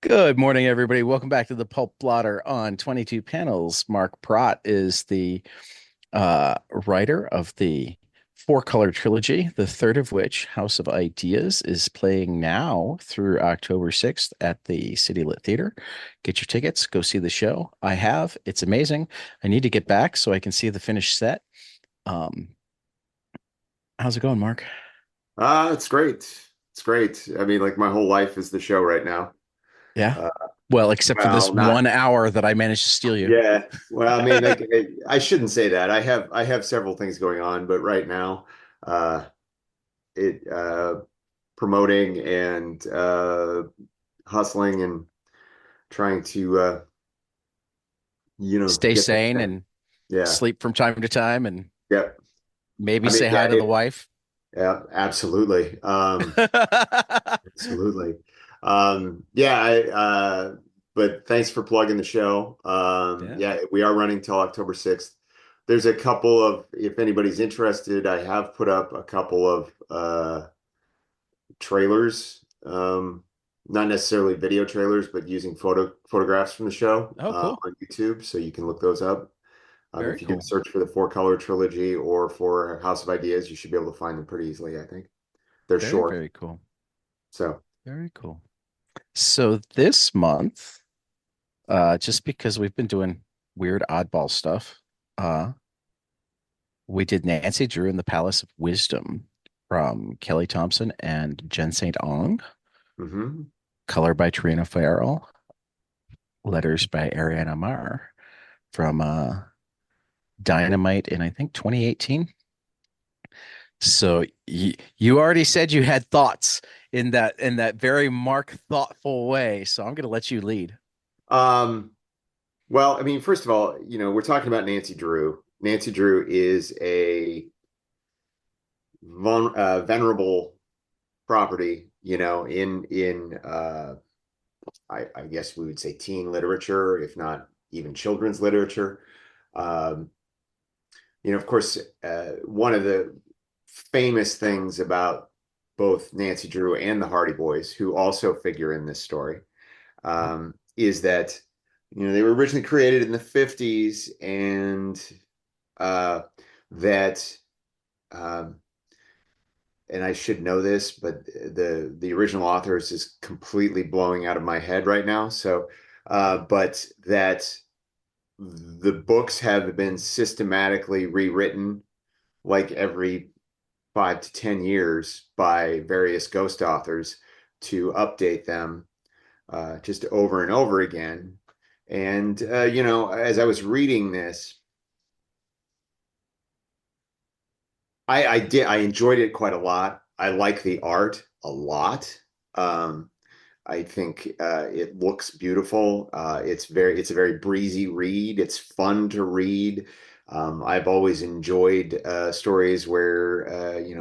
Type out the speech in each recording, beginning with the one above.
Good morning, everybody. Welcome back to the Pulp Blotter on 22 panels. Mark Pracht is the writer of the four-color trilogy, the third of which, House of Ideas, is playing now through October 6th at the CityLit Theatre. Get your tickets, go see the show. I have. It's amazing. I need to get back so I can see the finished set. Um, how's it going, Mark? It's great. It's great. I mean, like my whole life is the show right now. Yeah. Uh, Well, except for this well, not 1 hour that I managed to steal you. yeah. Well, I mean, I shouldn't say that. I have several things going on, but right now, uh, it promoting and hustling and trying to Stay get the sane and yeah, sleep from time to time and yeah. maybe I mean, say yeah, hi to the wife. yeah, absolutely. Absolutely. Yeah, but thanks for plugging the show. Yeah. Yeah, we are running till October 6th. There's a couple of, if anybody's interested, I have put up a couple of trailers, not necessarily video trailers, but using photographs from the show Oh, cool. on YouTube, so you can look those up. Very If you do a cool. search for the Four Color Trilogy or for House of Ideas, you should be able to find them pretty easily, I think. They're Very, short, very cool. so. Very cool. So this month, just because we've been doing weird oddball stuff, uh, we did Nancy Drew in the Palace of Wisdom from Kelly Thompson and Jenn St-Onge, Mhm. color by Tarina Farrell, letters by Ariana Marr from Dynamite in I think 2018. So you already said you had thoughts in that very Mark thoughtful way. So I'm going to let you lead. Um, well, I mean, first of all, we're talking about Nancy Drew. Nancy Drew is a venerable property, in I guess we would say teen literature, if not even children's literature. Um, of course, one of the famous things about both Nancy Drew and the Hardy Boys, who also figure in this story, is that they were originally created in the 50s and uh, that um, and I should know this, but the original authors is completely blowing out of my head right now. So, but that the books have been systematically rewritten like every 5 to 10 years by various ghost authors to update them just over and over again. And as I was reading this, I enjoyed it quite a lot. I like the art a lot. Um, I think it looks beautiful. It's a very breezy read. It's fun to read. I've always enjoyed stories where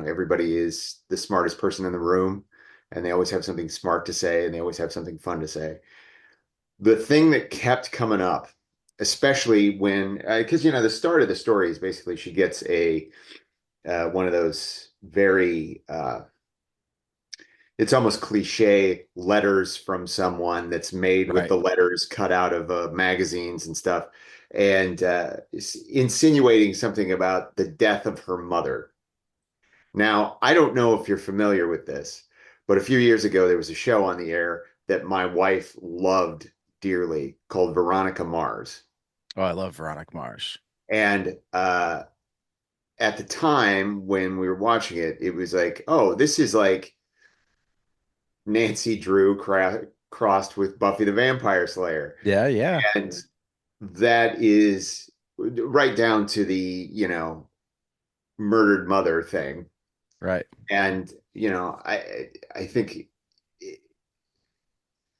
everybody is the smartest person in the room, and they always have something smart to say, and they always have something fun to say. The thing that kept coming up, especially when, because the start of the story is basically she gets a one of those very it's almost cliche letters from someone that's made with Right. the letters cut out of magazines and stuff, and insinuating something about the death of her mother. Now, I don't know if you're familiar with this, but a few years ago there was a show on the air that my wife loved dearly called Veronica Mars. Oh, I love Veronica Mars. And at the time when we were watching it, it was like, oh, this is like Nancy Drew crossed with Buffy the Vampire Slayer. Yeah, yeah. And that is right down to the, murdered mother thing. Right. And, I think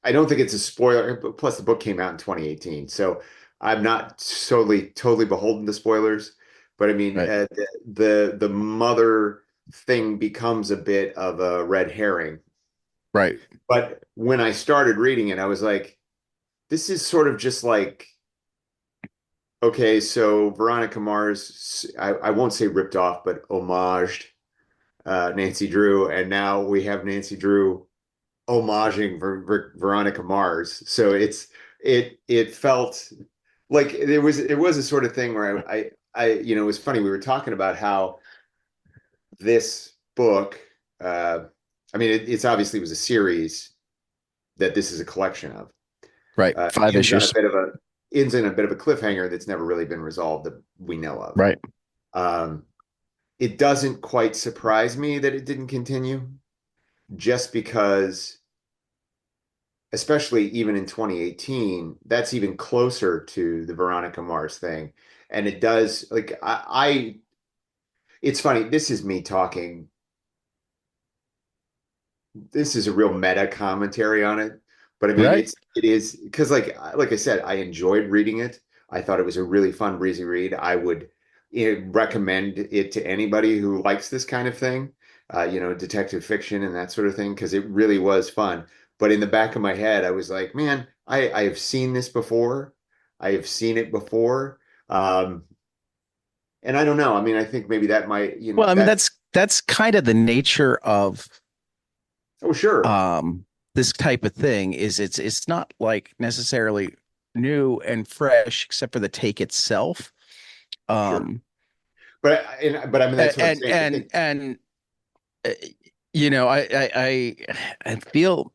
I don't think it's a spoiler. Plus, the book came out in 2018, so I'm not totally beholden to spoilers. But I mean, Right. the mother thing becomes a bit of a red herring. Right. But when I started reading it, I was like, this is sort of just like, okay, so Veronica Mars, I won't say ripped off, but homaged Nancy Drew, and now we have Nancy Drew homaging Veronica Mars. So it felt like it was a sort of thing where it was funny. We were talking about how this book, uh, I mean, it's obviously was a series that this is a collection of. Right. Five Ends on a issues. bit of a ends in a bit of a cliffhanger that's never really been resolved that we know of. Right. Um, it doesn't quite surprise me that it didn't continue, just because, especially even in 2018, that's even closer to the Veronica Mars thing. And it does like it's funny. This is me talking. This is a real meta commentary on it. But I mean, Right. it is because like I said, I enjoyed reading it. I thought it was a really fun, breezy read. I would recommend it to anybody who likes this kind of thing, detective fiction and that sort of thing, because it really was fun. But in the back of my head, I was like, man, I have seen this before. I have seen it before. Um, and I don't know. I mean, I think maybe that might, Well, I mean, that's, that's kind of the nature of oh, sure, um this type of thing is it's not like necessarily new and fresh except for the take itself. sure. Um But I mean, that's what I'm saying. I and think, uh, you know, I feel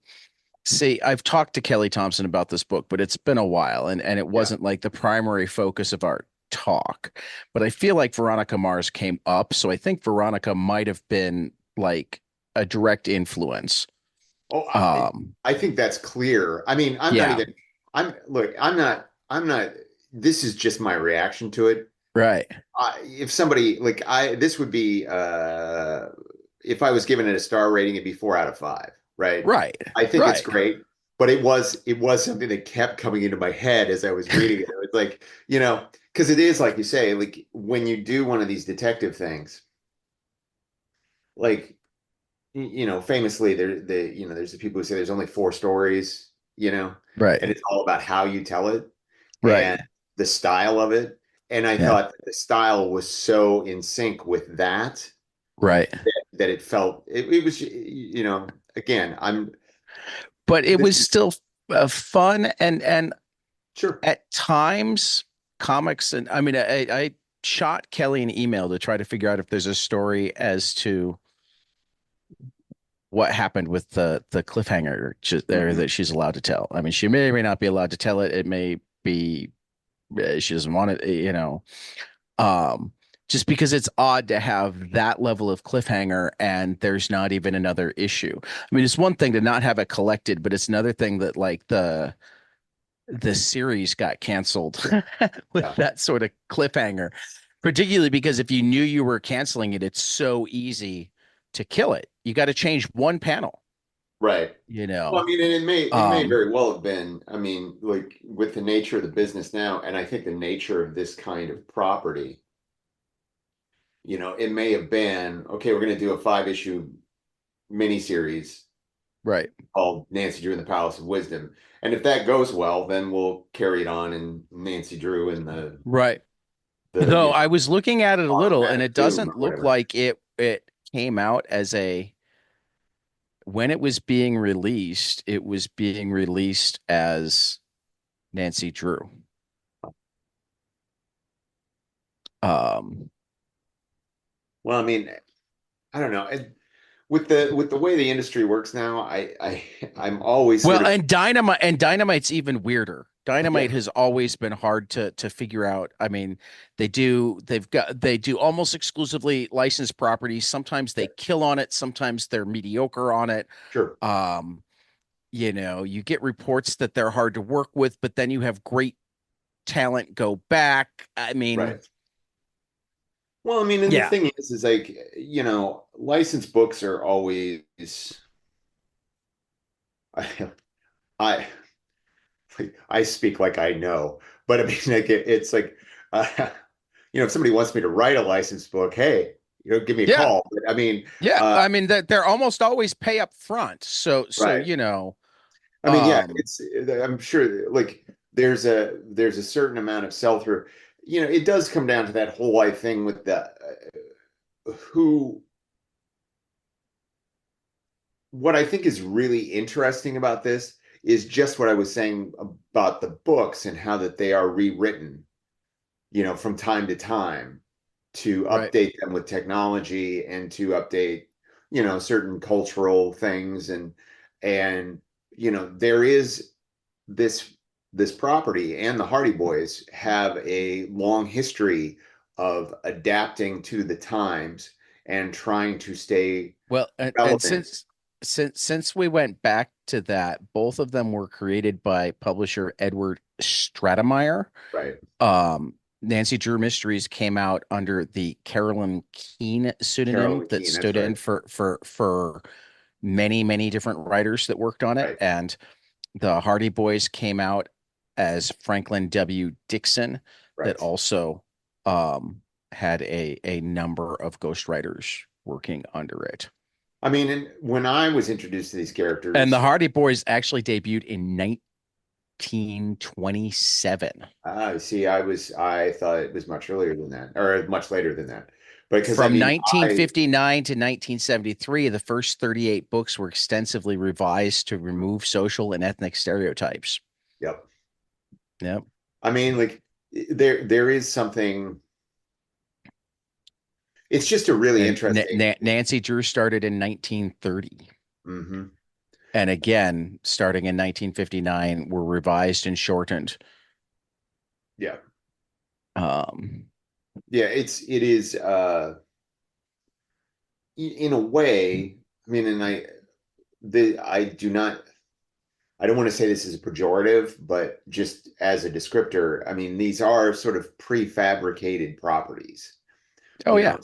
see, I've talked to Kelly Thompson about this book, but it's been a while and it yeah. wasn't like the primary focus of our talk. But I feel like Veronica Mars came up, so I think Veronica might have been like a direct influence. Oh, Um, I think that's clear. I mean, I'm not yeah, even, look, I'm not, this is just my reaction to it. right, If somebody, this would be, if I was giving it a star rating, it'd be 4 out of 5, right? right, I think it's right. great, but it was something that kept coming into my head as I was reading it. It was like, because it is like you say, like when you do one of these detective things, like famously there's the people who say there's only four stories, Right. and it's all about how you tell it Right. and the style of it. And I Yeah. thought that the style was so in sync with Right. that it felt it was, again, But it this was is still fun and sure. at times comics and I mean I shot Kelly an email to try to figure out if there's a story as to what happened with the cliffhanger there Mhm. that she's allowed to tell. I mean, she may or may not be allowed to tell it. It may be she doesn't want it, um, just because it's odd to have that level of cliffhanger and there's not even another issue. I mean, it's one thing to not have it collected, but it's another thing that like the series got canceled with Yeah, that sort of cliffhanger, particularly because if you knew you were canceling it, it's so easy to kill it. You got to change one panel, right. you Well, I know. mean, and it may Um, very well have been, I mean, like with the nature of the business now, and I think the nature of this kind of property, it may have been, okay, we're going to do a 5 issue miniseries right. called Nancy Drew and the Palace of Wisdom. And if that goes well, then we'll carry it on in Nancy Drew and Right. the Though I was looking at it a little and automatic it doom doesn't or look whatever. like it came out as a when it was being released, it was being released as Nancy Drew. Um, Well, I mean, I don't know. With the way the industry works now, I'm always sort well, of, and Dynamite's even weirder. Dynamite yeah, has always been hard to figure out. I mean, they do almost exclusively licensed properties. Sometimes yeah, they kill on it, sometimes they're mediocre on it. sure, Um, you get reports that they're hard to work with, but then you have great talent go back. I mean, right. Well, I mean, and the yeah, thing is like, licensed books are always, I, I, I speak like I know, but I mean, like it's like, uh, if somebody wants me to write a licensed book, hey, give me a yeah, call. But I mean, yeah. I mean that they're almost always pay up front. So right. Yeah, um, I'm sure like there's a certain amount of sell through. It does come down to that whole life thing with the who what I think is really interesting about this is just what I was saying about the books and how that they are rewritten, from time to time to Right. update them with technology and to update, certain cultural things and there is this this property and the Hardy Boys have a long history of adapting to the times and trying to stay Well, and relevant. since we went back to that, both of them were created by publisher Edward Stratemeyer. Right. Nancy Drew Mysteries came out under the Carolyn Keene pseudonym Carol that Keen, that's stood right. in for many, many different writers that worked on it. Right. And the Hardy Boys came out as Franklin W. Dixon, that Right. also um, had a number of ghostwriters working under it. I mean, and when I was introduced to these And the characters, Hardy Boys actually debuted in 1927. I thought it was much earlier than that, or much later than that. Because I From mean, I 1959 to 1973, the first 38 books were extensively revised to remove social and ethnic stereotypes. yep. Yep. I mean, like there is something. It's just a really And interesting. Nancy Drew started in 1930. Hmm. And again, starting in 1959, were revised and shortened. Yeah. Um, Yeah, it is in a way, I mean, and I do not I don't want to say this is a pejorative, but just as a descriptor, I mean, these are sort of prefabricated properties. oh yeah.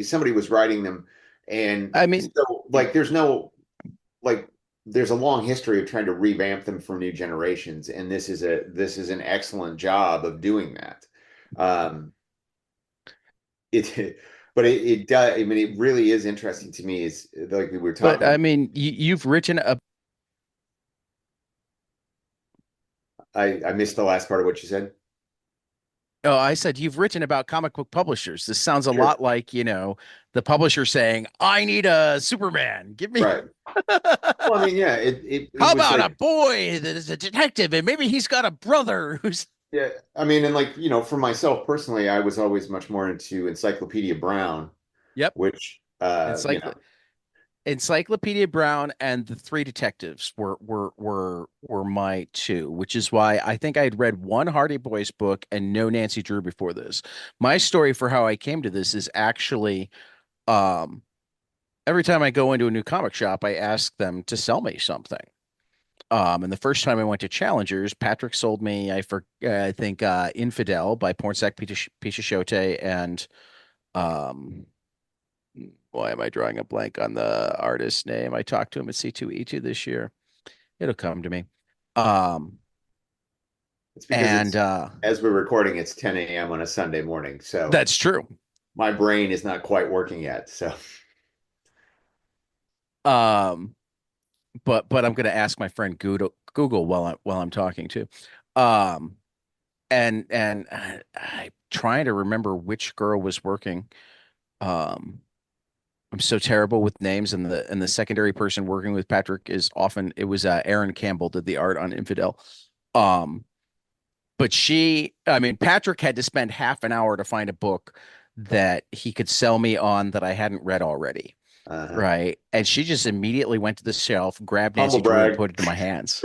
Somebody was writing them, and I mean, so like like there's a long history of trying to revamp them for new generations, and this is an excellent job of doing that. Um, it but it does. I mean, it really is interesting to me. Is like we were but talking. I mean, you've written a. I missed the last part of what you said. Oh, I said you've written about comic book publishers. This sounds a Sure. lot like, the publisher saying, "I need a Superman. Give me." Right. Well, I mean, yeah, it How was about a like, boy that is a detective and maybe he's got a brother who's. yeah, I mean, and like, for myself personally, I was always much more into Encyclopedia Brown, Yep. which, Encycl Encyclopedia Brown and the Three Detectives were my two, which is why I think I had read one Hardy Boys book and no Nancy Drew before this. My story for how I came to this is actually um every time I go into a new comic shop, I ask them to sell me something. And the first time I went to Challengers, Patrick sold me, I think, Infidel by Pornsak Pichashote and um, why am I drawing a blank on the artist's name? I talked to him at C2E2 this year. It'll come to me. Um, it's because and it's, as we're recording, it's 10 a.m. on a Sunday morning. So That's true. my brain is not quite working yet. So, Um, but I'm gonna ask my friend Google while I'm talking too. Um, and I'm trying to remember which girl was working. Um, I'm so terrible with names, and the secondary person working with Patrick is often it was Aaron Campbell did the art on Infidel. Um, but I mean, Patrick had to spend half an hour to find a book that he could sell me on that I hadn't read already. uh, Right. And she just immediately went to the shelf, grabbed humble Nancy Drew and brag. put it in my hands.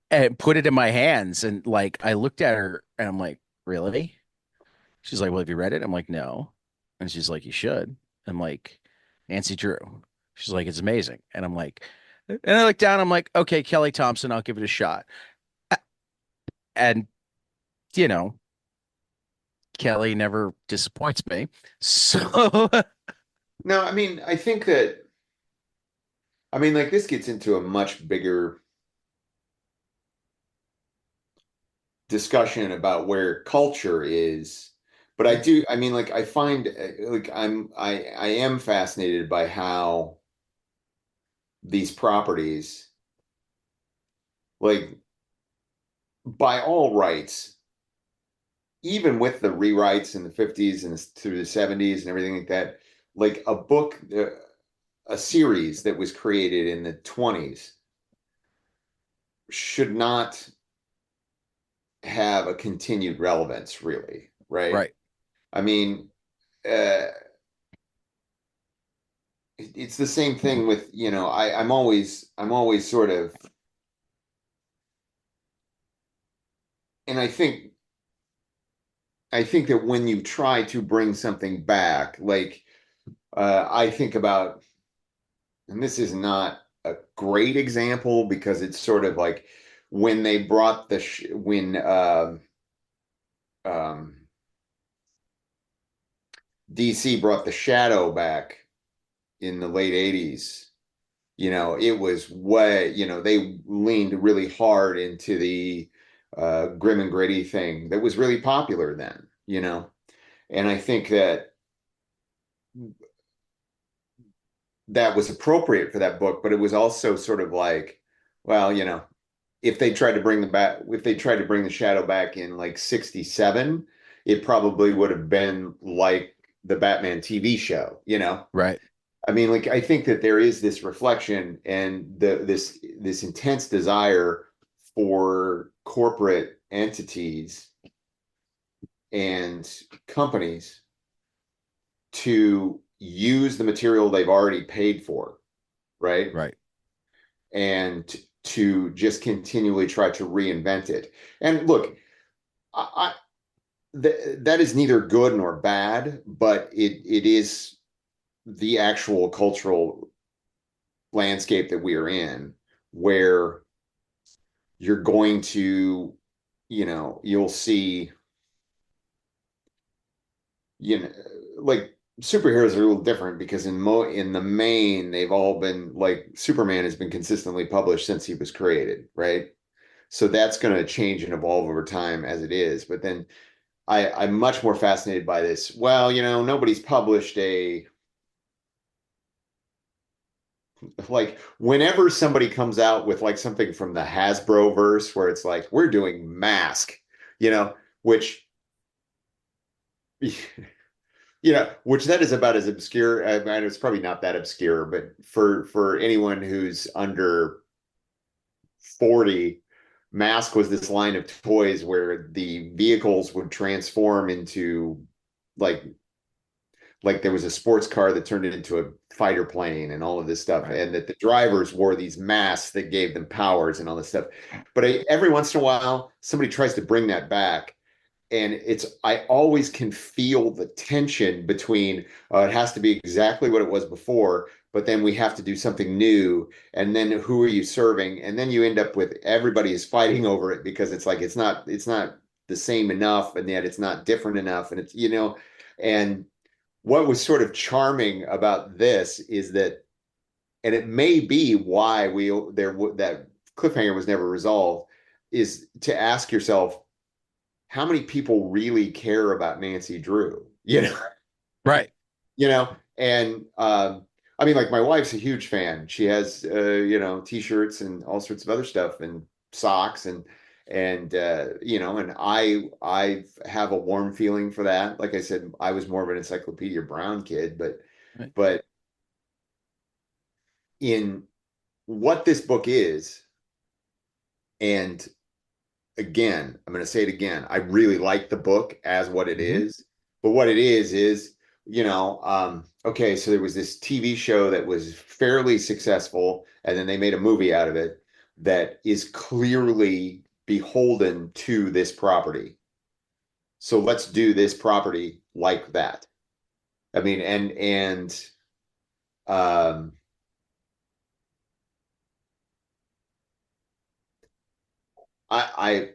And put it in my hands. And like I looked at her and I'm like, really? She's like, well, have you read it? I'm like, no. And she's like, you should. I'm like, Nancy Drew. She's like, it's amazing. And I'm like, and I look down, I'm like, okay, Kelly Thompson, I'll give it a shot. And, you know, Kelly never disappoints me. So, No, I mean, I think that, I mean, like this gets into a much bigger discussion about where culture is. But I mean, like I find like I am fascinated by how these properties, like by all rights, even with the rewrites in the 50s and through the 70s and everything like that, like a book, a series that was created in the 20s should not have a continued relevance, really, right? Right. I mean, uh, it's the same thing with, I'm always sort of, and I think that when you try to bring something back, like I think about, and this is not a great example because it's sort of like when they brought the sh when um, DC brought the Shadow back in the late 80s. It was they leaned really hard into the grim and gritty thing that was really popular then. And I think that that was appropriate for that book, but it was also sort of like, well, if they tried to bring the Shadow back in like 67, it probably would have been like the Batman TV show. Right. I mean, like I think that there is this reflection and this intense desire for corporate entities and companies to use the material they've already paid for, right? Right. And to just continually try to reinvent it. And look, I that is neither good nor bad, but it is the actual cultural landscape that we are in, where you're going to, you'll see, you know, like superheroes are a little different because in the main, they've all been like Superman has been consistently published since he was created, right? So that's going to change and evolve over time as it is. But then I'm much more fascinated by this. Well, nobody's published a like whenever somebody comes out with like something from the Hasbro verse where it's like we're doing Mask, which which that is about as obscure. I mean, it's probably not that obscure, but for anyone who's under 40, Mask was this line of toys where the vehicles would transform into like there was a sports car that turned it into a fighter plane and all of this stuff, Right. and that the drivers wore these masks that gave them powers and all this stuff. But every once in a while, somebody tries to bring that back, and I always can feel the tension between it has to be exactly what it was before, but then we have to do something new, and then who are you serving? And then you end up with everybody is fighting over it because it's like it's not the same enough, and yet it's not different enough, and and what was sort of charming about this is that, and it may be why that cliffhanger was never resolved, is to ask yourself how many people really care about Nancy Drew, Right. and I mean, like my wife's a huge fan. She has t-shirts and all sorts of other stuff and socks and I have a warm feeling for that. Like I said, I was more of an Encyclopedia Brown kid, but Right. but in what this book is, and again, I'm going to say it again. I really like the book as what it Hmm. is, but what it is, okay, so there was this TV show that was fairly successful, and then they made a movie out of it that is clearly beholden to this property. So let's do this property like that. I mean, and um, I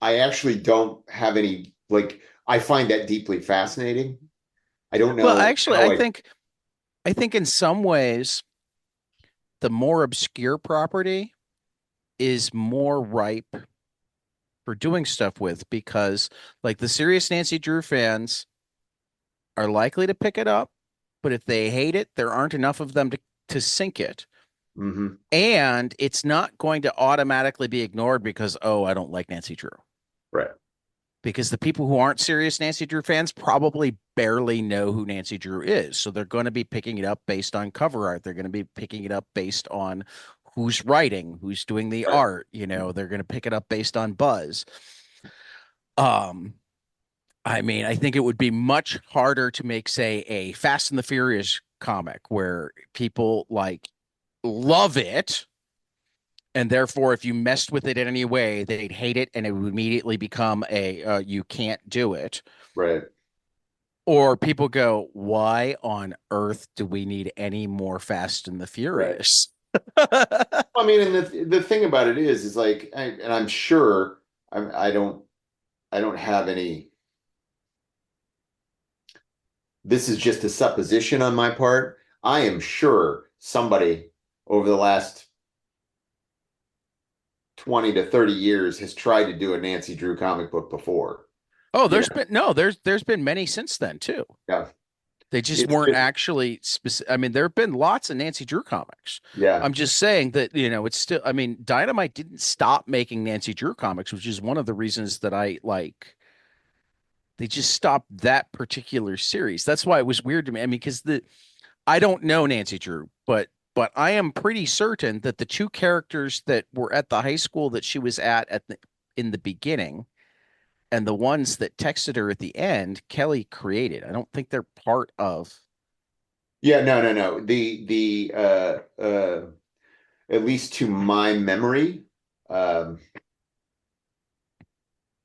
I actually don't have any like I find that deeply fascinating. I don't Well, know actually, how I think in some ways the more obscure property is more ripe for doing stuff with because like the serious Nancy Drew fans are likely to pick it up, but if they hate it, there aren't enough of them to sink it. Mhm. And it's not going to automatically be ignored because, oh, I don't like Nancy Drew. Right. because the people who aren't serious Nancy Drew fans probably barely know who Nancy Drew is. So they're going to be picking it up based on cover art. They're going to be picking it up based on who's writing, who's doing the Right. art. They're going to pick it up based on buzz. Um, I mean, I think it would be much harder to make, say, a Fast and the Furious comic where people like love it, and therefore, if you messed with it in any way, they'd hate it, and it would immediately become a you can't do it. Right. Or people go, why on earth do we need any more Fast and the Right. Furious? I mean, and the thing about it is like, and I'm sure I don't have any. This is just a supposition on my part. I am sure somebody over the last 20 to 30 years has tried to do a Nancy Drew comic book before. Oh, You there's know, been no, there's been many since then too. yeah, They just it's weren't just, actually specific. I mean, there have been lots of Nancy Drew comics. yeah, I'm just saying that, it's still, I mean, Dynamite didn't stop making Nancy Drew comics, which is one of the reasons that I like, they just stopped that particular series. That's why it was weird to me. I mean, because I don't know Nancy Drew, but I am pretty certain that the two characters that were at the high school that she was in the beginning and the ones that texted her at the end, Kelly created. I don't think they're part of. yeah. No, no, no. At least to my memory, um,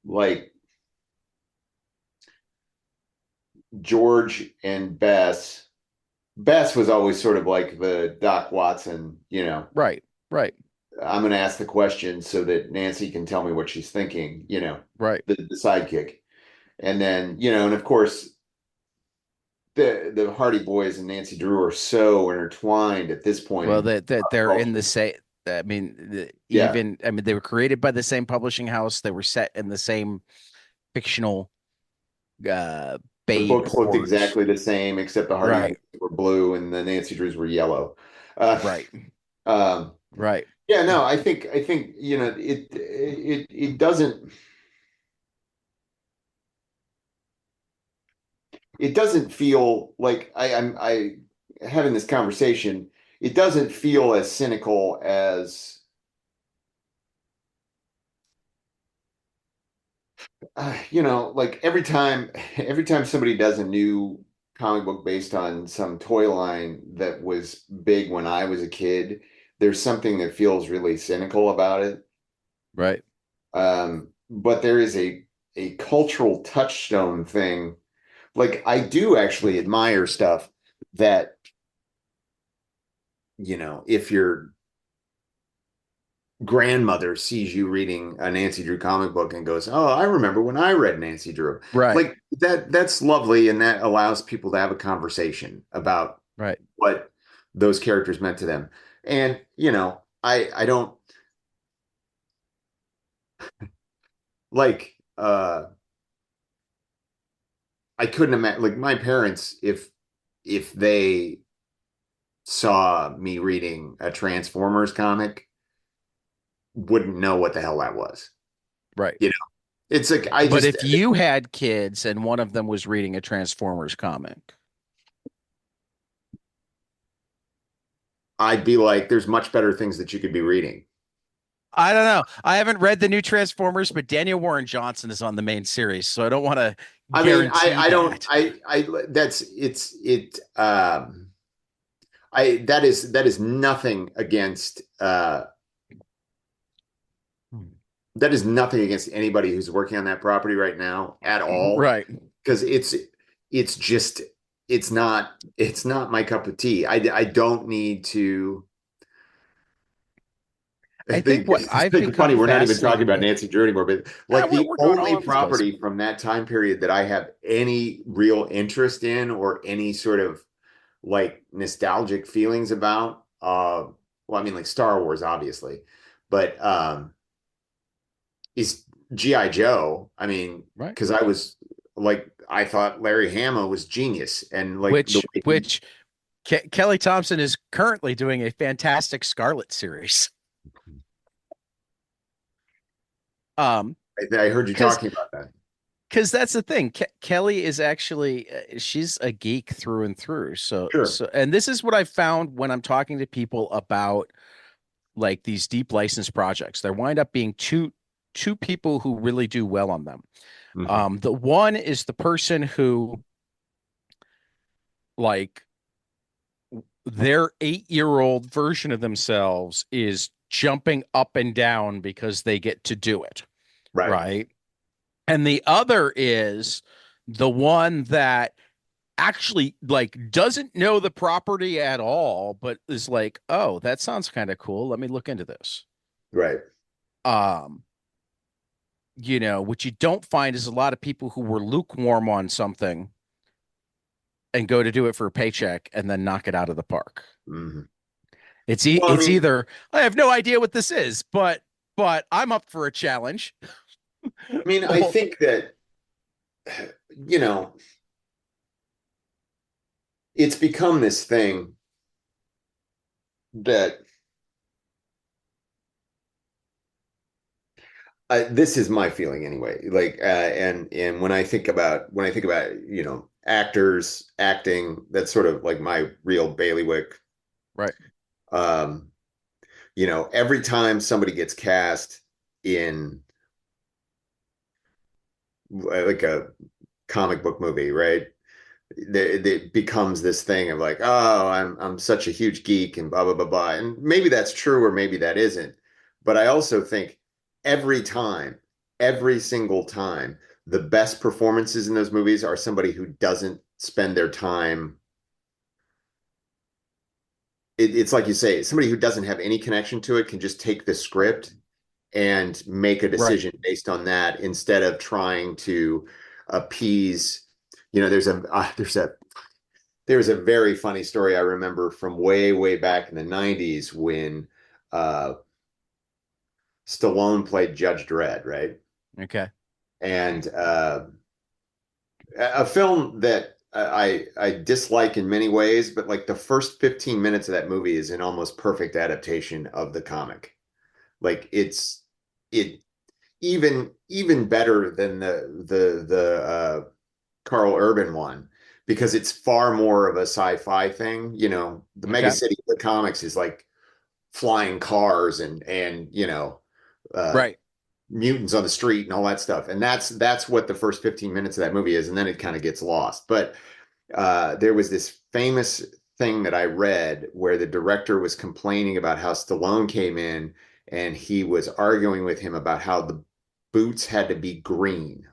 like George and Bess. Bess was always sort of like the Doc Watson, Right, right, I'm going to ask the question so that Nancy can tell me what she's thinking, right. the sidekick. And then, and of course, the Hardy Boys and Nancy Drew are so intertwined at this point Well, in that they're in the culture. same. I mean, Yeah, they were created by the same publishing house. They were set in the same fictional uh the Bay books looked Port. exactly the same, except the Hardy Boys Right, were blue and the Nancy Drews were yellow. Uh, right, um, right. yeah, no, I think it doesn't feel like I having this conversation. It doesn't feel as cynical as like every time somebody does a new comic book based on some toy line that was big when I was a kid, there's something that feels really cynical about it. Right. But there is a cultural touchstone thing. Like I do actually admire stuff that, if your grandmother sees you reading a Nancy Drew comic book and goes, "Oh, I remember when I read Nancy Drew." Right. Like that's lovely and that allows people to have a conversation about Right. what those characters meant to them. And, I don't like I couldn't imagine like my parents if they saw me reading a Transformers comic wouldn't know what the hell that was. Right. You know, it's like I But just if you had kids and one of them was reading a Transformers comic, I'd be like, there's much better things that you could be reading. I don't know. I haven't read the new Transformers, but Daniel Warren Johnson is on the main series, so I don't want to I mean, guarantee I don't that. I that's it I that is nothing against that is nothing against anybody who's working on that property right now at all Right. because it's just it's not my cup of tea. I don't need to. I I think think what it's I've like funny. become We're not even talking fascinated about with, Nancy Drew anymore, but like the we're going all only over the place. property from that time period that I have any real interest in or any sort of like nostalgic feelings about, well, I mean, like Star Wars, obviously, but is G.I. Joe. I mean, Right. because I was like, I thought Larry Hama was genius, and like the Which way he, which Kelly Thompson is currently doing a fantastic Scarlet series. Um, I heard you because talking about that. because that's the thing. Kelly is actually she's a geek through and through. Sure. And this is what I found when I'm talking to people about like these deep license projects. There wind up being two people who really do well on them. Hmm. The one is the person who like their 8 year old version of themselves is jumping up and down because they get to do it, Right. right? And the other is the one that actually like doesn't know the property at all, but is like, oh, that sounds kind of cool. Let me look into this. Right. Um, which you don't find is a lot of people who were lukewarm on something and go to do it for a paycheck and then knock it out of the park. Hmm. Well, I It's mean, either I have no idea what this is, but I'm up for a challenge. I Or think that, you know, it's become this thing that this is my feeling anyway. Like, and when I think about actors acting, that's sort of like my real bailiwick. right. Um, every time somebody gets cast in like a comic book movie, right? It becomes this thing of like, oh, I'm such a huge geek and blah blah blah blah. And maybe that's true or maybe that isn't. But I also think every time, every single time, the best performances in those movies are somebody who doesn't spend their time. It's like you say, somebody who doesn't have any connection to it can just take the script and make a Right. decision based on that instead of trying to appease. There's a very funny story I remember from way, way back in the 90s when uh, Stallone played Judge Dredd, right? Okay. And a film that I dislike in many ways, but like the first 15 minutes of that movie is an almost perfect adaptation of the comic. Like it even better than the Carl Urban one because it's far more of a sci-fi thing. The mega Okay. city of the comics is like flying cars and uh, Right. mutants on the street and all that stuff. And that's what the first 15 minutes of that movie is, and then it kind of gets lost. But there was this famous thing that I read where the director was complaining about how Stallone came in and he was arguing with him about how the boots had to be green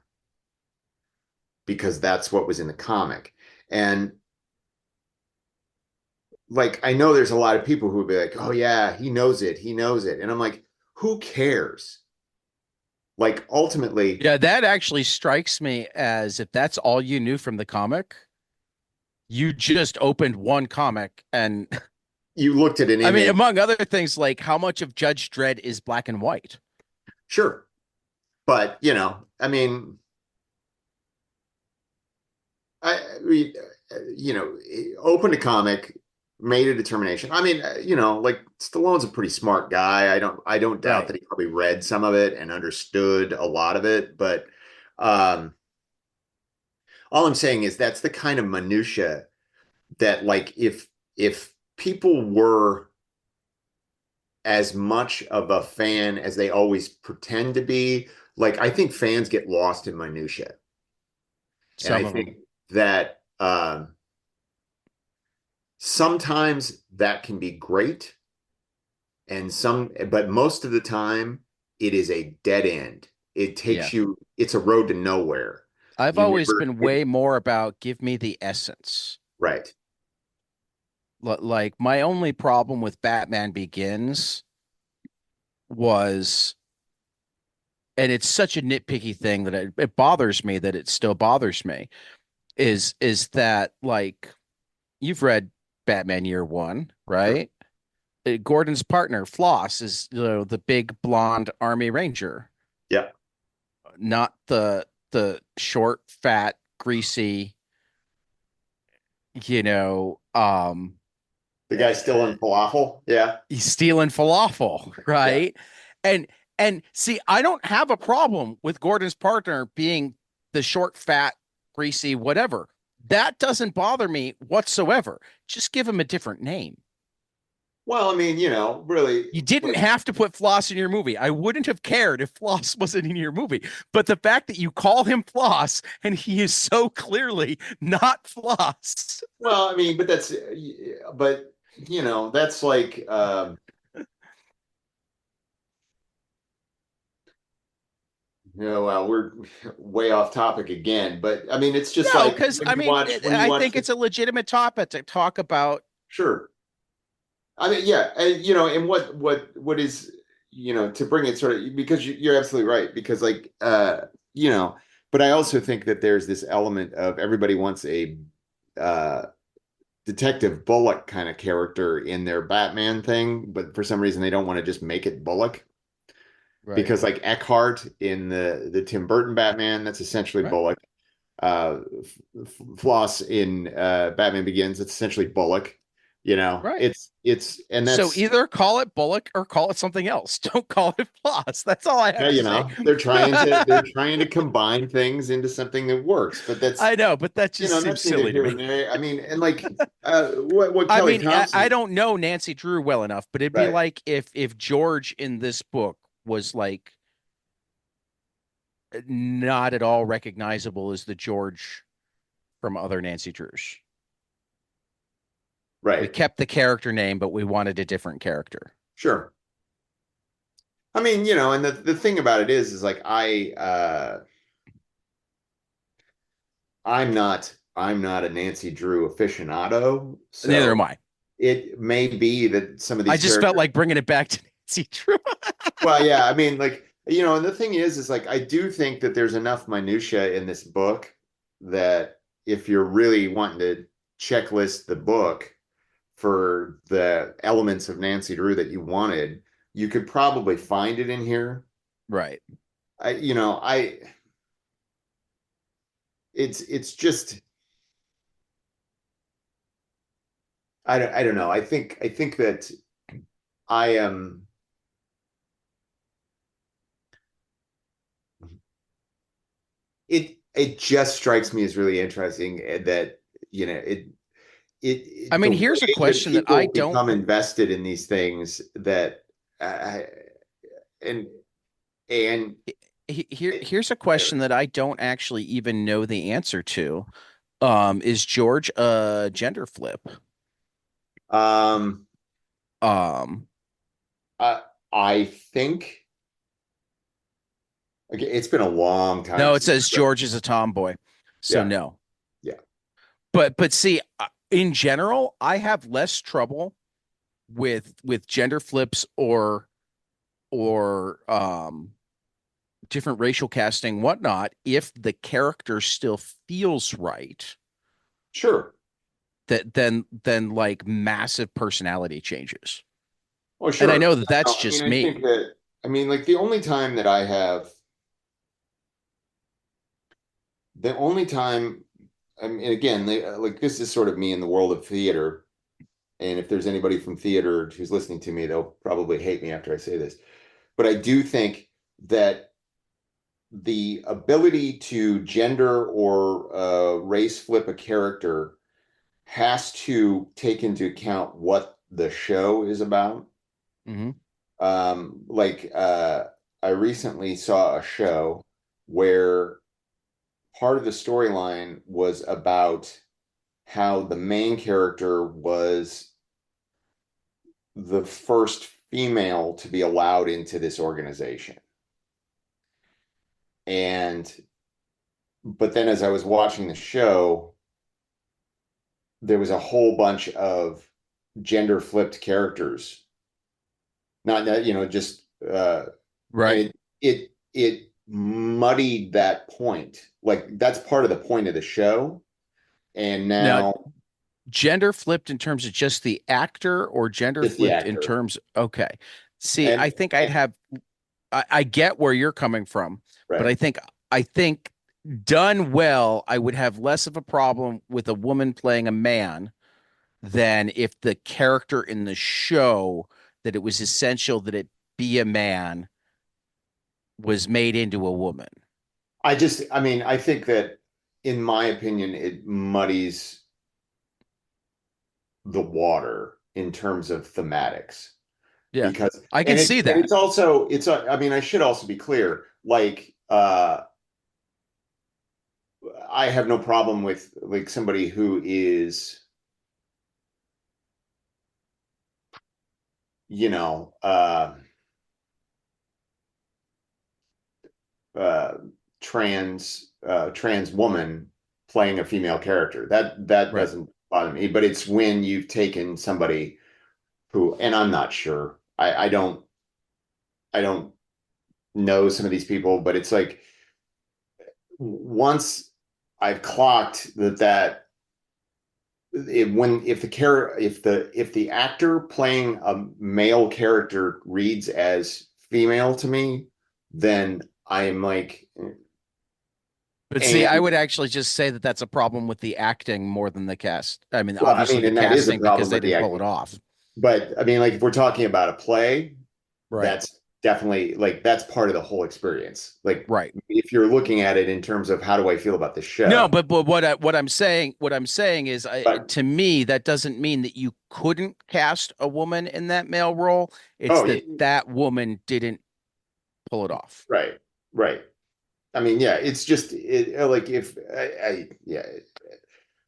because that's what was in the comic. And like I know there's a lot of people who would be like, "Oh yeah, he knows it. He knows it." And I'm like, "Who cares?" Like ultimately, Yeah, that actually strikes me as if that's all you knew from the comic, you just opened one comic and you looked at an I mean, image, among other things, like how much of Judge Dredd is black and white? sure, but I opened a comic, made a determination. Like Stallone's a pretty smart guy. I don't doubt Right. that he probably read some of it and understood a lot of it, but um all I'm saying is that's the kind of minutia that like if people were as much of a fan as they always pretend to be, like I think fans get lost in minutia. And I Some of them. think that sometimes that can be great but most of the time it is a dead end. Yeah. It's a road to nowhere. I've You always never been way more about give me the essence. right. Like my only problem with Batman Begins was, and it's such a nitpicky thing that it bothers me that it still bothers me, is that like you've read Batman Year One, Sure. right? Gordon's partner, Floss, is the big blonde army ranger, Yeah. not the short, fat, greasy, you know, The guy's still in falafel. Yeah. he's stealing falafel, Yeah. right? And and see, I don't have a problem with Gordon's partner being the short, fat, greasy, whatever. That doesn't bother me whatsoever. Just give him a different name. Well, I mean, really, You didn't like, have to put Floss in your movie. I wouldn't have cared if Floss wasn't in your movie. But the fact that you call him Floss and he is so clearly not Floss. well, I mean, but that's like, well, we're way off topic again, but I mean, it's just No, like because I mean, when you I watch think the, it's a legitimate topic to talk about. sure. I mean, yeah, and and what is, to bring it sort of, because you're absolutely right, because like, you know, but I also think that there's this element of everybody wants a uh Detective Bullock kind of character in their Batman thing, but for some reason they don't want to just make it Bullock. Right. Because like Eckhart in the Tim Burton Batman, that's essentially Right. Bullock. Floss in Batman Begins, it's essentially Bullock. Right. And So that's, either call it Bullock or call it something else. Don't call it Floss. That's all I yeah, have to say. they're trying to combine things into something that works, but I know, but that just seems that's neither silly to here me. nor there. I mean, and like what I Kelly mean, I Thompson, don't know Nancy Drew well enough, but it'd be right? like if George in this book was like not at all recognizable as the George from other Nancy Drews. We Right. kept the character name, but we wanted a different character. Sure. I mean, and the thing about it is like I'm not a Nancy Drew aficionado, Neither am so I. it may be that some of I these just felt characters. like bringing it back to Nancy Drew. Well, yeah, I mean, like, and the thing is like I do think that there's enough minutia in this book that if you're really wanting to checklist the book for the elements of Nancy Drew that you wanted, you could probably find it in here. Right. I, you know, I it's just I don't know. I think that I am it just strikes me as really interesting that I the mean, way here's a that question that I people don't become invested in these things that uh, and and here's a question that I don't actually even know the answer to. Is George a gender flip? um Um, I I think, okay, it's been a long time no, it since says I read. George is a tomboy. So Yeah, no. yeah, But see, in general, I have less trouble with gender flips or different racial casting, whatnot, if the character still feels right, sure. that then like massive personality changes. Oh, And I sure. know that that's No, I mean, just I think me. that, I mean, like the only time, I mean, again, like this is sort of me in the world of theater. And if there's anybody from theater who's listening to me, they'll probably hate me after I say this. But I do think that the ability to gender or race flip a character has to take into account what the show is about. Hmm. Like I recently saw a show where part of the storyline was about how the main character was the first female to be allowed into this organization. And but then as I was watching the show, there was a whole bunch of gender flipped characters. Not that, just and Right. it muddied that point. Like that's part of the point of the show. And Now, now gender flipped in terms of just the actor or gender it's the flipped in actor. terms, okay. See, And, I think I'd and have I get where you're coming from, but right. I think done well, I would have less of a problem with a woman playing a man than if the character in the show that it was essential that it be a man was made into a woman. I mean, I think that in my opinion, it muddies the water in terms of thematics Yeah, because, I can see and that. it's also, I mean, I should also be clear, like, I have no problem with like somebody who is, you know, uh, trans woman playing a female character. That Right. doesn't bother me. But it's when you've taken somebody who, and I'm not sure. I don't know some of these people, but it's like once I've clocked that when if the actor playing a male character reads as female to me, then I'm like, But see, I and would actually just say that that's a problem with the acting more than the cast. I mean, well, I obviously mean, the and that is a casting because problem they with the didn't pull it acting. off. But I mean, like if we're talking about a play, Right. that's definitely like that's part of the whole experience. Like Right. if you're looking at it in terms of how do I feel about the No, show, but what I'm saying is, but to me, that doesn't mean that you couldn't cast a woman in that male role. It's oh that yeah, that woman didn't pull it off. right, right. I mean, yeah, it's just like if yeah,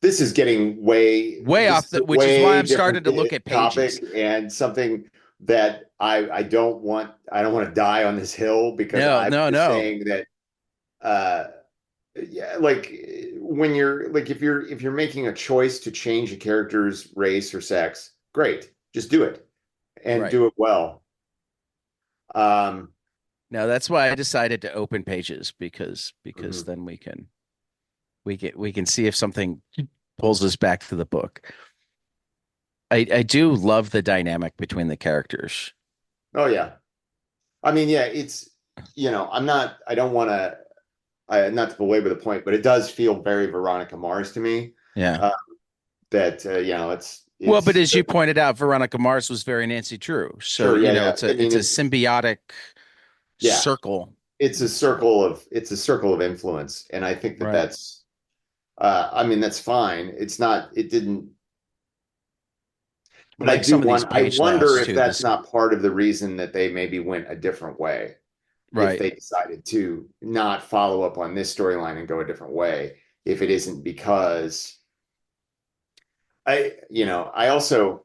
this is getting Way this off is a which is why way I'm starting different to look at pages. topic and something that I don't want to die on this hill because No, I'm no, just no. saying that uh yeah, like when you're like if you're making a choice to change a character's race or sex, great, just do it and Right. do it well. Um, No, that's why I decided to open pages because mhm. then we can see if something pulls us back to the book. I do love the dynamic between the characters. Oh yeah, I mean yeah, it's I don't want to not to belabor the point, but it does feel very Veronica Mars to me. Yeah. Uh, that Well, but it's as you pointed out, Veronica Mars was very Nancy Drew. So, sure, yeah, yeah. I mean it's a symbiotic yeah, circle. it's a circle of influence, and I think that Right. that's I mean that's fine. It's not it didn't but Like some of these I page wonder layouts if too. that's This not part of the reason that they maybe went a different way. If right. they decided to not follow up on this storyline and go a different way, if it isn't because I also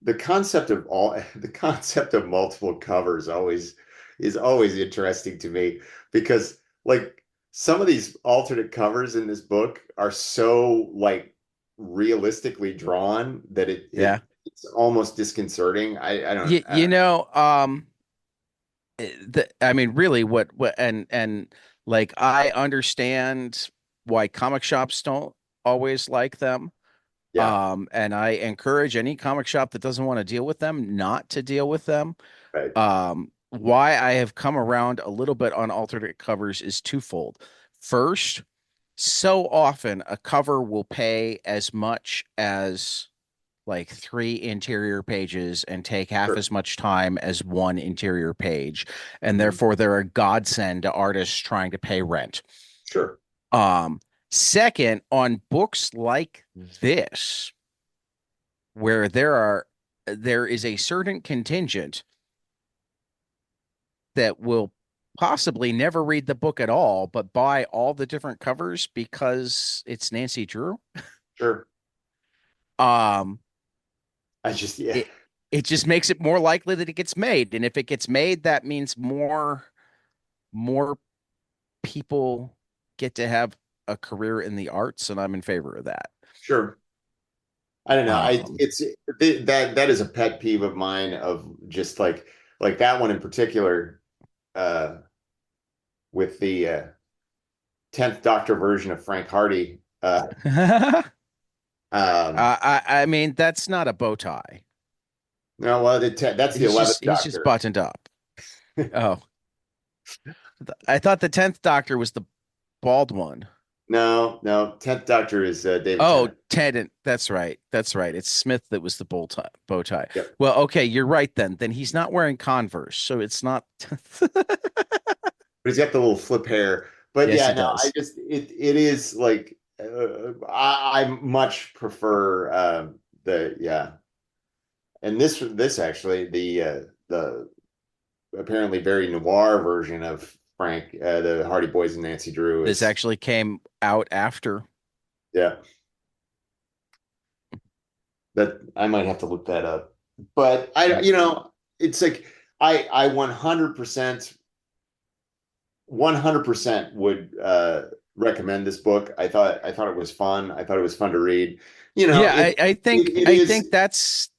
the concept of all the concept of multiple covers always is always interesting to me because like some of these alternate covers in this book are so like realistically drawn that Yeah. it's almost disconcerting. I You don't know, I mean, really, what, and like, I understand why comic shops don't always like them. yeah, And I encourage any comic shop that doesn't want to deal with them not to deal with them. right, Why I have come around a little bit on alternate covers is twofold. First, so often a cover will pay as much as like three interior pages and take half sure, as much time as one interior page. And mhm, therefore they're a godsend to artists trying to pay rent. sure, Um, Second, on books like this, where there is a certain contingent that will possibly never read the book at all, but buy all the different covers because it's Nancy Drew. sure. Um, I just yeah, it it just makes it more likely that it gets made, and if it gets made, that means more people get to have a career in the arts, and I'm in favor of that. sure. I don't know. Um, That is a pet peeve of mine of just like that one in particular uh with the 10th Doctor version of Frank Hardy. Um I mean, that's not a bow tie. no, well that's the 11th He's just Doctor. buttoned up. Oh, I thought the 10th Doctor was the bald one. No, no, 10th Doctor is David Oh, Tennant. Tennant. That's right. That's right. It's Smith that was the bow tie. Bow tie. Yep. Well, okay, you're right then. Then he's not wearing Converse, so it's not. he's got the little flip hair. But Yes, yeah, he no, I does. just it is like I much prefer the yeah. And this actually the apparently very noir version of Frank, the Hardy Boys and Nancy Drew This is actually came out after. yeah, that I might have to look that up. But I, it's like I 100% would recommend this book. I thought it was fun. I thought it was fun to read. Yeah, It it I think is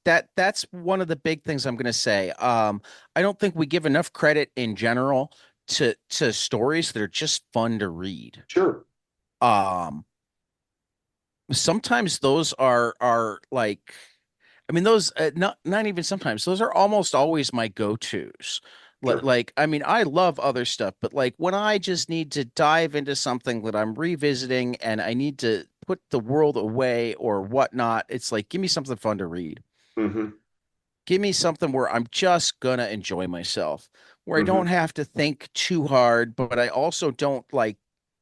that's one of the big things I'm gonna say. I don't think we give enough credit in general to stories that are just fun to read. sure, Um, Sometimes those are like, I mean, those not even sometimes, those are almost always my go-tos. sure. Like, I mean, I love other stuff, but like when I just need to dive into something that I'm revisiting and I need to put the world away or whatnot, it's like, give me something fun to read. Hmm. Give me something where I'm just gonna enjoy myself, where I Hmm. don't have to think too hard, but I also don't like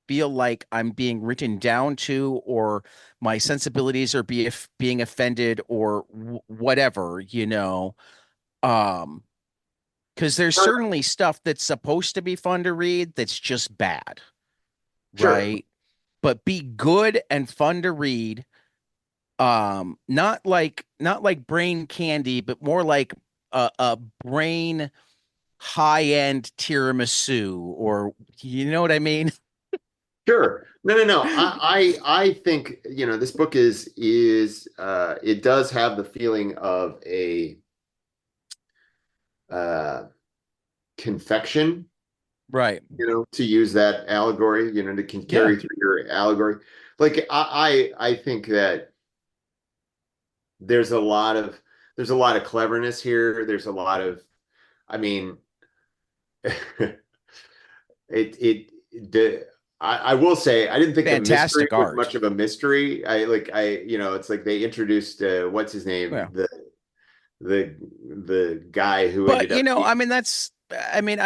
feel like I'm being written down to or my sensibilities are being offended or whatever, you know. Um, because there's certainly stuff that's supposed to be fun to read that's just bad, Sure, right? But be good and fun to read. Not like brain candy, but more like a brain high-end tiramisu, or you know what I mean? sure. No, no, no. I think, this book is it does have the feeling of a uh confection, Right. to use that allegory, to can Yeah. carry through your allegory. Like I think that there's a lot of cleverness here. There's a lot of, I mean, it the I will say I didn't think the mystery Fantastic was art. much of a mystery. It's like they introduced what's his name, Yeah. the guy who But ended up I mean I mean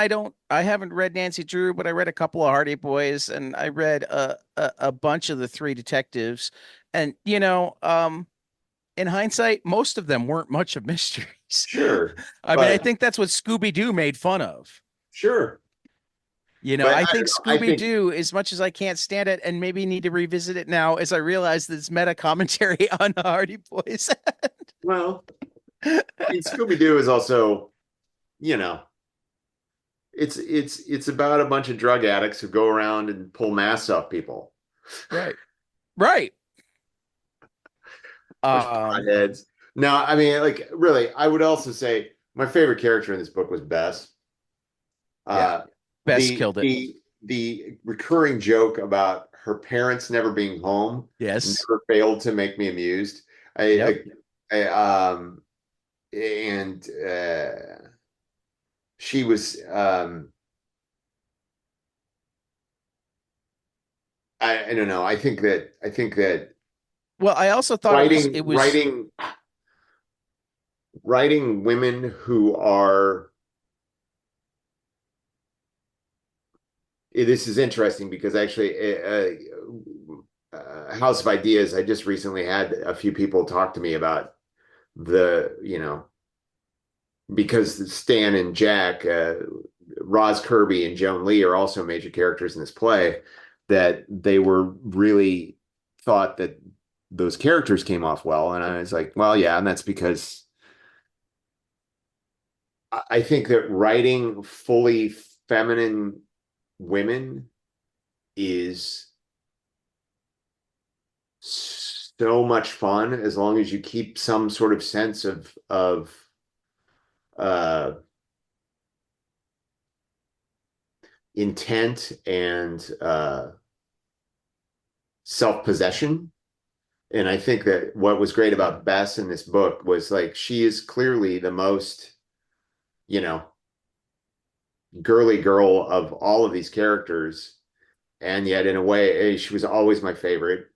I haven't read Nancy Drew, but I read a couple of Hardy Boys and I read a bunch of the Three Detectives, and in hindsight most of them weren't much of mysteries. sure, I mean, I but think that's what Scooby-Doo made fun of. sure, but I I think don't know. I Scooby think Doo, as much as I can't stand it, and maybe need to revisit it now, as I realize that it's meta commentary on the Hardy Boys. well, I mean, Scooby Doo is also, you know, it's about a bunch of drug addicts who go around and pull masks off people, Right. Right. bunch of Um, potheads. No, I mean, like, really, I would also say my favorite character in this book was Bess. yeah. Uh, Best the killed it. the recurring joke about her parents never being home Yes. never failed to make me amused. Yep. I and she was I don't know. I think that Well, I also thought writing it was writing writing women who are this is interesting because actually House of Ideas, I just recently had a few people talk to me about because Stan and Jack, Roz Kirby and Joan Lee are also major characters in this play, that they were really thought that those characters came off well. And I was like, well, yeah, and that's because I think that writing fully feminine women is so much fun as long as you keep some sort of sense of uh intent and self-possession. And I think that what was great about Bess in this book was like she is clearly the most, you know, girly girl of all of these characters. And yet in a way, she was always my favorite.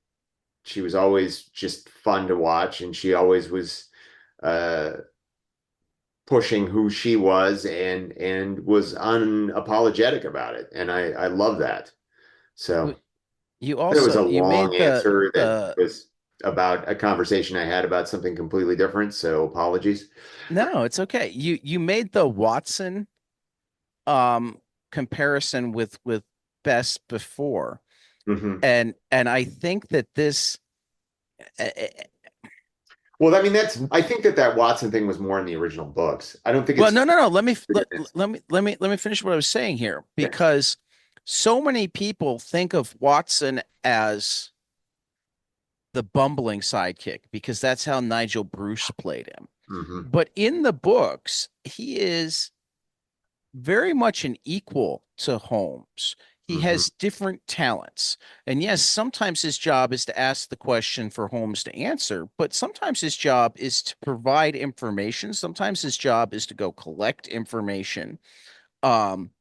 She was always just fun to watch, and she always was uh pushing who she was and was unapologetic about it. And I love that. So You it was a also you long made answer that the was about a conversation I had about something completely different. So apologies. no, it's okay. You made the Watson um comparison with Best before. Hmm. And I think that this Well, I mean, I think that Watson thing was more in the original books. I don't think well, it's, no. Let me finish what I was saying here yeah. because so many people think of Watson as the bumbling sidekick because that's how Nigel Bruce played him. Hmm. But in the books, he is very much an equal to Holmes. He Hmm. has different talents. And yes, sometimes his job is to ask the question for Holmes to answer, but sometimes his job is to provide information. Sometimes his job is to go collect information. Um,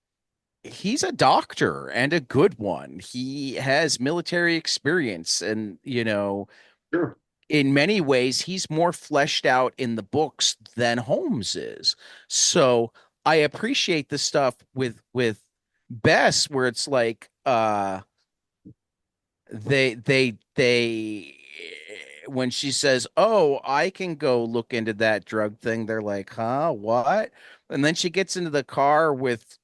he's a doctor and a good one. He has military experience and, Sure. in many ways, he's more fleshed out in the books than Holmes is. So I appreciate the stuff with Bess, where it's like they when she says, "Oh, I can go look into that drug thing," they're like, "Huh? What?" And then she gets into the car with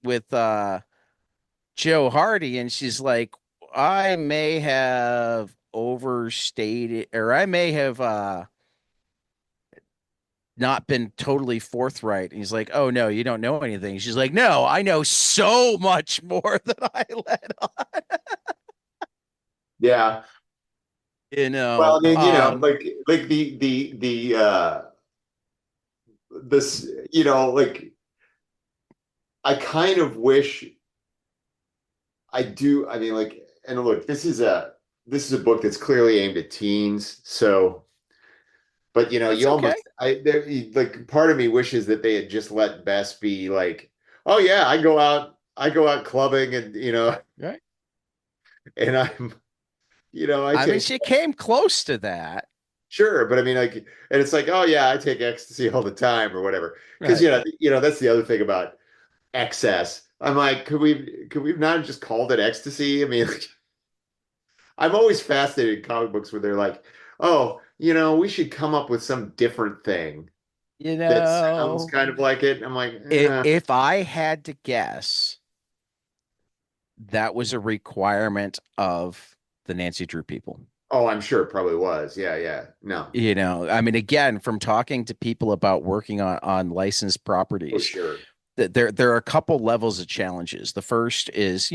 Joe Hardy, and she's like, "I may have overstated, or I may have not been totally forthright." And he's like, "Oh no, you don't know anything." She's like, "No, I know so much more than I let on." Yeah. You Well, know, I mean, like this, like I kind of wish I do. I mean, like, and look, this is a book that's clearly aimed at teens. So, but that's you okay. almost like part of me wishes that they had just let Bess be like, oh yeah, I go out clubbing and Right. and I I mean, take she came close to that. sure, but I mean like and it's like, oh yeah, I take ecstasy all the time or whatever. Because Right. that's the other thing about excess. I'm like, could we not just called it ecstasy? I mean, like, I'm always fascinated in comic books where they're like, oh, we should come up with some different thing You that sounds know, kind of like it. I'm like, if I had to guess, that was a requirement of the Nancy Drew people. oh, I'm sure it probably was. Yeah, yeah. No, I mean, again, from talking to people about working on licensed for properties, sure. that there are a couple levels of challenges. The first is,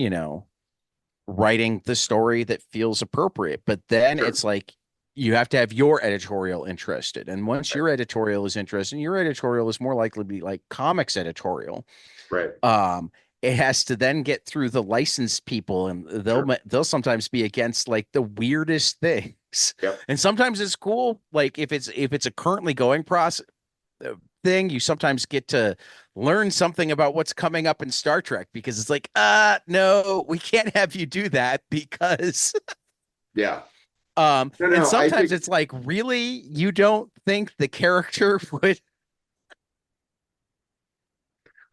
writing the story that feels appropriate, but then Sure. it's like you have to have your editorial interested. And once Right. your editorial is interested, your editorial is more likely to be like comics editorial. Right. Um, it has to then get through the licensed people, and Sure. they'll sometimes be against like the weirdest things. Yep. And sometimes it's cool, like if it's a currently going process thing, you sometimes get to learn something about what's coming up in Star Trek because it's like, no, we can't have you do that because Yeah. and No, I sometimes think, it's like, really, you don't think the character would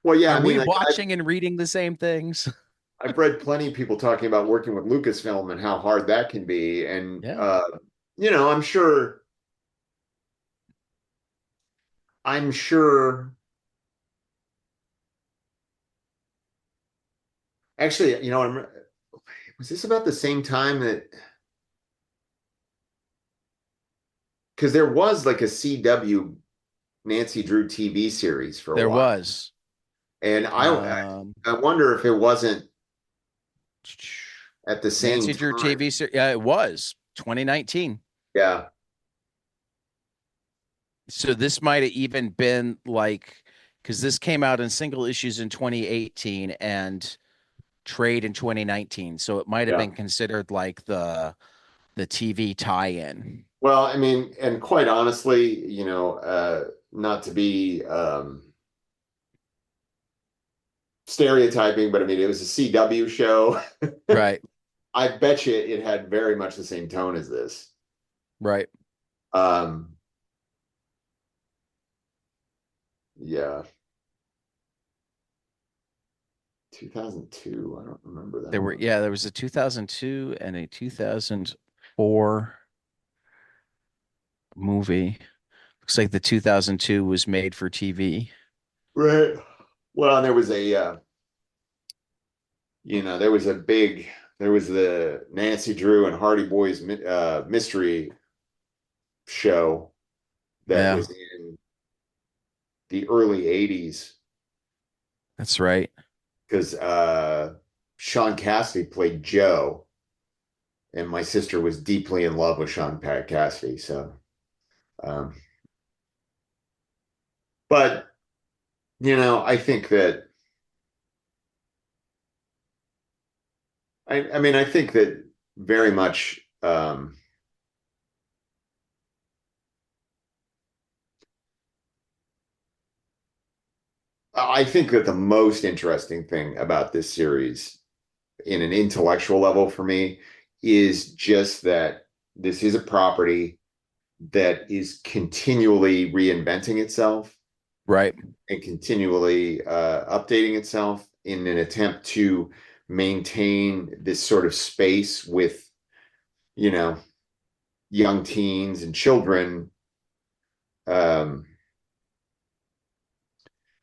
well, yeah, are I mean, we like, watching and reading the same things? I've read plenty of people talking about working with Lucasfilm and how hard that can be. And, Yeah. I'm sure, actually, was this about the same time that, because there was like a CW Nancy Drew TV series for a There while. was And um I wonder if it wasn't at the same Nancy Drew time. TV series. Yeah, it was 2019. Yeah. So this might have even been like, because this came out in single issues in 2018 and trade in 2019. So it might have Yeah. been considered like the TV tie-in. Well, I mean, and quite honestly, not to be stereotyping, but I mean, it was a CW show. Right. I bet you it had very much the same tone as this. Right. Um, Yeah, 2002. I don't remember that There were, one. yeah, there was a 2002 and a 2004 movie. Looks like the 2002 was made for TV. Right. Well, there was there was there was the Nancy Drew and Hardy Boys mystery show that Yeah, was in the early 80s that's right. because Sean Cassidy played Joe, and my sister was deeply in love with Sean Cassidy. So, um, but I think that I mean, I think that very much. I think that the most interesting thing about this series, in an intellectual level for me, is just that this is a property that is continually reinventing itself Right. and continually updating itself in an attempt to maintain this sort of space with, you know, young teens and children. Um,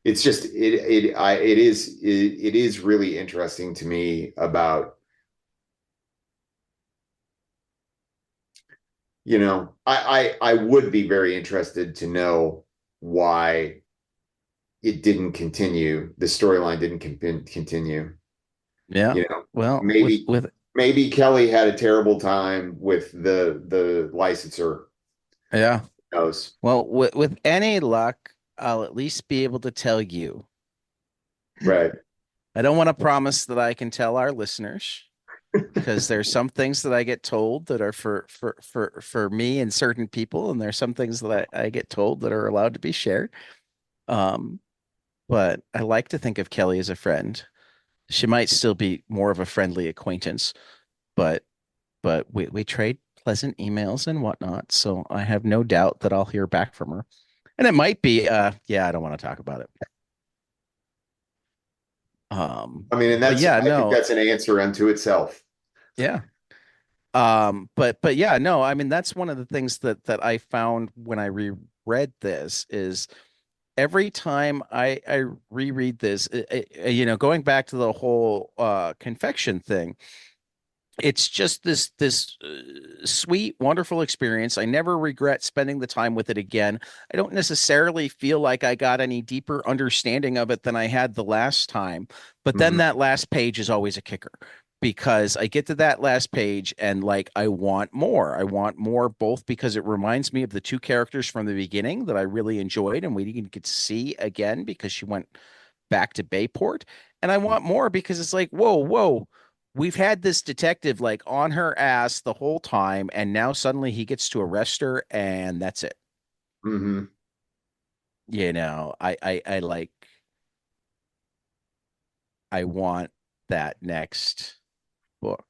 it's just it is really interesting to me about I would be very interested to know why it didn't continue. The storyline didn't continue. Yeah. You know, Well, maybe Kelly had a terrible time with the licensor. yeah. Who knows? Well, with any luck, I'll at least be able to tell you. Right. I don't want to promise that I can tell our listeners because there's some things that I get told that are for me and certain people, and there's some things that I get told that are allowed to be shared. Um, but I like to think of Kelly as a friend. She might still be more of a friendly acquaintance, but we trade pleasant emails and whatnot, so I have no doubt that I'll hear back from her. And it might be, yeah, I don't want to talk about it. I mean, and But that's yeah, I think no, that's an answer unto itself. yeah. But yeah, no, I mean that's one of the things that I found when I reread this is every time I reread this, going back to the whole confection thing, it's just this sweet, wonderful experience. I never regret spending the time with it again. I don't necessarily feel like I got any deeper understanding of it than I had the last time, but then Mhm. that last page is always a kicker because I get to that last page and like I want more. I want more both because it reminds me of the two characters from the beginning that I really enjoyed and we didn't get to see again because she went back to Bayport. And I want more because it's like, whoa, whoa, we've had this detective like on her ass the whole time, and now suddenly he gets to arrest her, and that's it. Mhm. I like, I want that next book.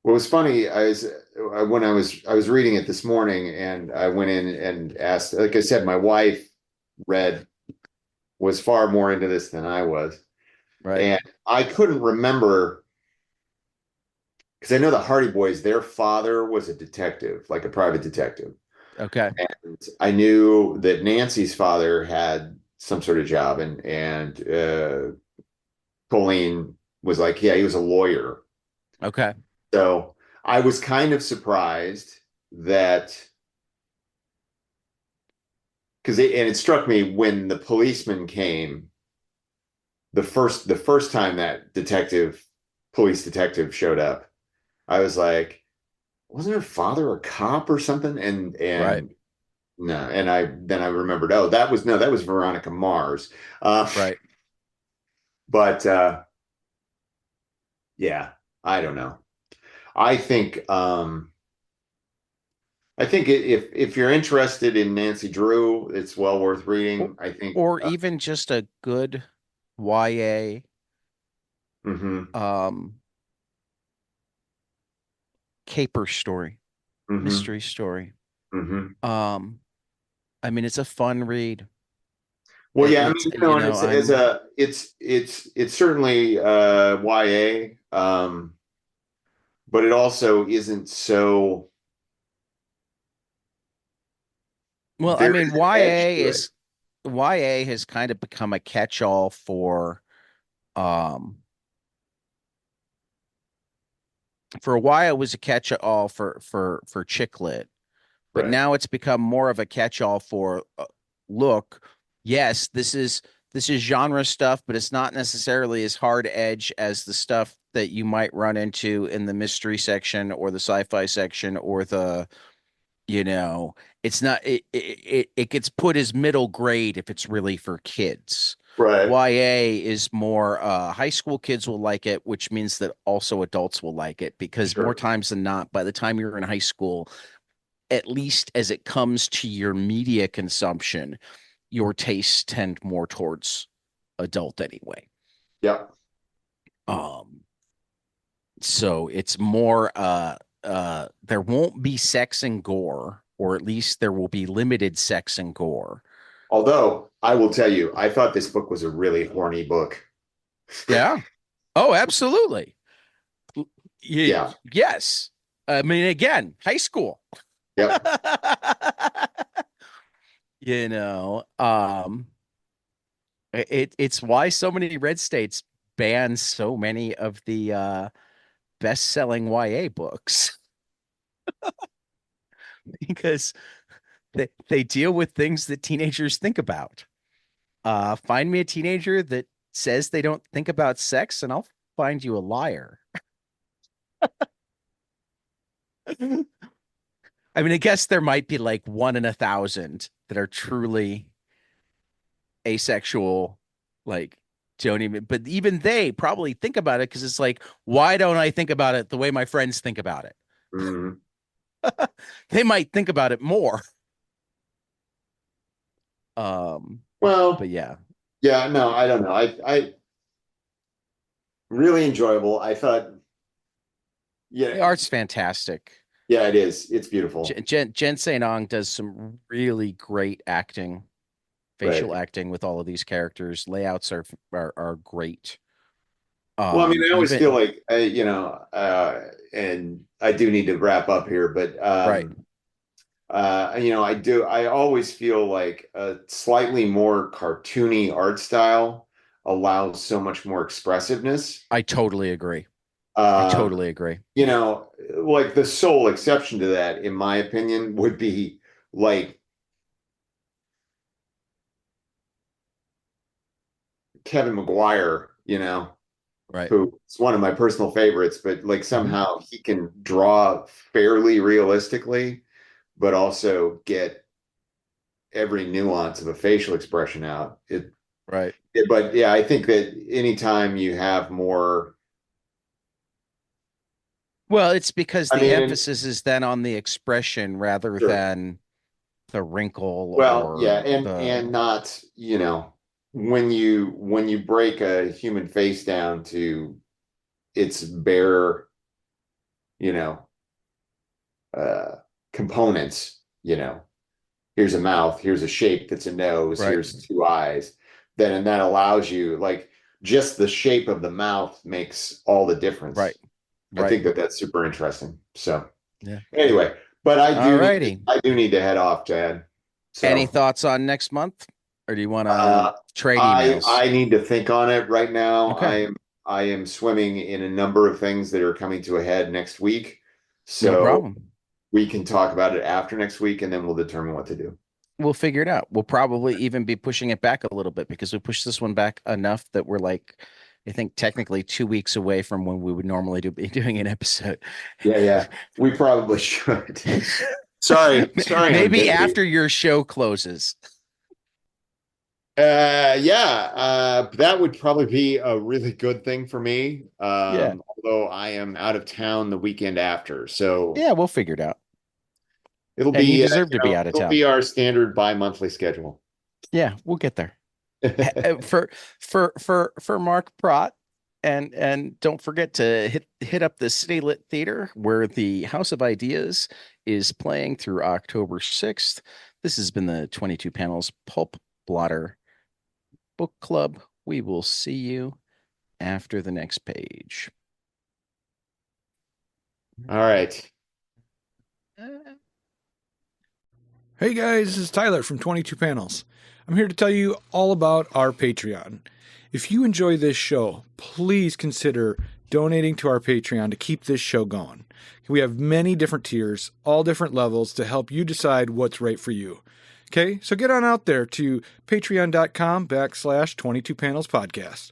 What was funny when I was reading it this morning, and I went in and asked. Like I said, my wife read was far more into this than I was, Right. and I couldn't remember because I know the Hardy Boys. Their father was a detective, like a private detective, Okay. and I knew that Nancy's father had some sort of job, and Colleen was like, yeah, he was a lawyer. Okay. So I was kind of surprised that and it struck me when the policeman came the first time that police detective showed up. I was like, wasn't her father a cop or something? Right. And no, and I remembered, oh, that was Veronica Mars. Uh, Right. but yeah, I don't know. I think if you're interested in Nancy Drew, it's well worth Or, reading. I think. or even just a good YA Mhm, um caper story, mhm, mystery story. mhm. Um, I mean, it's a fun read. Well, yeah, I It's mean, and it's as I'm a it's certainly YA, but it also isn't so well, I there mean, is an edge to it. YA has kind of become a catch-all um for a while it was a catch-all for chick lit, but Right. now it's become more of a catch-all for look, yes, this is genre stuff, but it's not necessarily as hard edge as the stuff that you might run into in the mystery section or the sci-fi section or the, you know, it's not it gets put as middle grade if it's really for kids. Right. YA is more high school kids will like it, which means that also adults will like it because more Sure. times than not, by the time you're in high school, at least as it comes to your media consumption, your tastes tend more towards adult anyway. Yep. Um, so it's more there won't be sex and gore, or at least there will be limited sex and gore. Although I will tell you, I thought this book was a really horny book. Yeah. Oh, absolutely. Yeah. Yes. I mean, again, high school. Yep. You know, it's why so many red states ban so many of the best-selling YA books because they deal with things that teenagers think about. Find me a teenager that says they don't think about sex, and I'll find you a liar. I mean, I guess there might be like one in 1,000 that are truly asexual, like don't even, but even they probably think about it because it's like, why don't I think about it the way my friends think about it? Mhm. They might think about it more. Um, but Well, yeah, yeah, no, I don't know. I really enjoyable. I thought, yeah, the art's fantastic. yeah, it is. It's beautiful. Jenn St-Onge does some really great acting, facial Right. acting with all of these characters. Layouts are great. Well, I mean, I always feel Even like, and I do need to wrap up here, but right. I always feel like a slightly more cartoony art style allows so much more expressiveness. I totally agree. I Um, totally agree. like the sole exception to that, in my opinion, would be like Kevin McGuire, Right. who is one of my personal favorites, but like Hmm. somehow he can draw fairly realistically, but also get every nuance of a facial expression out. Right. But yeah, I think that anytime you have more, Well, it's because I the mean, emphasis is then on the expression rather sure. than the wrinkle Well, yeah, or the and not, when you break a human face down to its bare, you know, uh components, here's a mouth, here's a shape that's a nose, right. here's two eyes, then and that allows you like just the shape of the mouth makes all the Right. difference. I Right. think that that's super interesting. So Yeah. anyway, but I All do need to, righty. I do need to head off, Chad. Any So thoughts on next month? Or do you want to uh, trade I emails? I need to think on it right now. Okay. I am swimming in a number of things that are coming to a head next week. No So problem. we can talk about it after next week and then we'll determine what to do. We'll figure it out. We'll probably even be pushing it back a little bit because we pushed this one back enough that we're like, I think technically 2 weeks away from when we would normally be doing an episode. Yeah, yeah. We probably should. Sorry, I'm Maybe busy. after your show closes. Yeah, that would probably be a really good thing for me. Yeah. Although I am out of town the weekend after, so Yeah, we'll figure it out. it'll And you be, deserve to be out of it'll be town. our standard bi-monthly schedule. Yeah, we'll get there. For Mark Pracht, and don't forget to hit up the CityLit Theatre where the House of Ideas is playing through October 6th. This has been the 22 Panels Pulp Blotter book club. We will see you after the next page. All right. Hey guys, this is Tyler from 22 Panels. I'm here to tell you all about our Patreon. If you enjoy this show, please consider donating to our Patreon to keep this show going. We have many different tiers, all different levels to help you decide what's right for you. Okay, so get on out there to patreon.com/22 Panels Podcast.